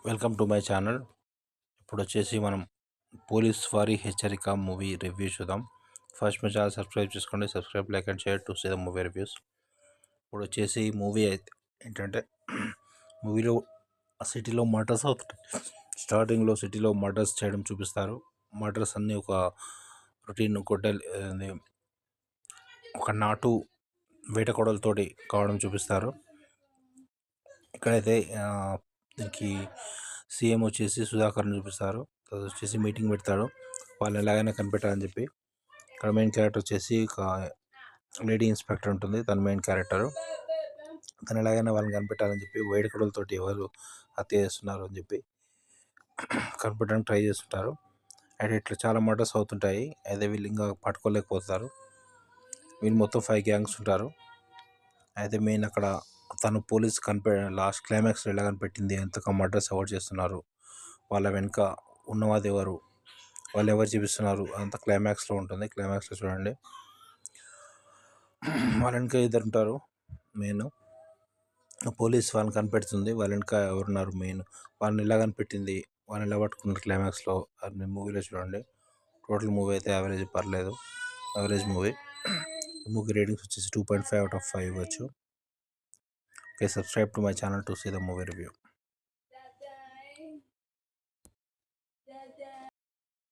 Welcome to my channel. ఇప్పుడు వచ్చేసి మనం పోలీస్ వారి హెచ్చరిక మూవీ రివ్యూ చూద్దాం. ఫస్ట్ మీ ఛానల్ సబ్స్క్రైబ్ చేసుకోండి. Subscribe, like and share to see the movie reviews. ఇప్పుడు వచ్చేసి మూవీ అయితే ఏంటంటే మూవీలో సిటీలో మర్డర్స్ అవుతుంటాయి. స్టార్టింగ్లో సిటీలో మర్డర్స్ చేయడం చూపిస్తారు. మర్డర్స్ అన్నీ ఒక రొటీన్ ఒక నాటు వేటకొడలతోటి కావడం చూపిస్తారు. ఇక్కడైతే దీనికి సీఎం వచ్చేసి సుధాకర్ని చూపిస్తారు. అది వచ్చేసి మీటింగ్ పెడతాడు వాళ్ళని ఎలాగైనా కనిపెట్టాలని చెప్పి. ఇక్కడ మెయిన్ క్యారెక్టర్ వచ్చేసి ఒక లేడీ ఇన్స్పెక్టర్ ఉంటుంది. తన మెయిన్ క్యారెక్టర్ తను ఎలాగైనా వాళ్ళని కనిపెట్టాలని చెప్పి వేడుకలతోటి ఎవరు హత్య చేస్తున్నారు అని చెప్పి కనిపెట్టడానికి ట్రై చేస్తుంటారు. అయితే ఇట్లా చాలా మర్డర్స్ అవుతుంటాయి. అయితే వీళ్ళు ఇంకా పట్టుకోలేకపోతారు. వీళ్ళు మొత్తం 5 గ్యాంగ్స్ ఉంటారు. అయితే మెయిన్ అక్కడ తను పోలీస్ లాస్ట్ క్లైమాక్స్లో ఎలా కనిపెట్టింది, ఎంతగా మర్డర్స్ ఎవరు చేస్తున్నారు, వాళ్ళ వెనుక ఉన్నవాది ఎవరు, వాళ్ళు ఎవరు చూపిస్తున్నారు, అంత క్లైమాక్స్లో ఉంటుంది. క్లైమాక్స్లో చూడండి. వాళ్ళ వెనుక ఇద్దరు ఉంటారు. మెయిన్ పోలీస్ వాళ్ళని కనిపెడుతుంది. వాళ్ళ వెనుక ఎవరున్నారు, మెయిన్ వాళ్ళని ఎలా కనిపెట్టింది, వాళ్ళని ఎలా పట్టుకున్నారు క్లైమాక్స్లో అని మూవీలో చూడండి. టోటల్ మూవీ అయితే యావరేజ్ పర్లేదు, యావరేజ్ మూవీ. మూవీ రేటింగ్స్ వచ్చేసి 2.5 out of 5 ఇవ్వచ్చు. Okay, subscribe to my channel to see the movie review.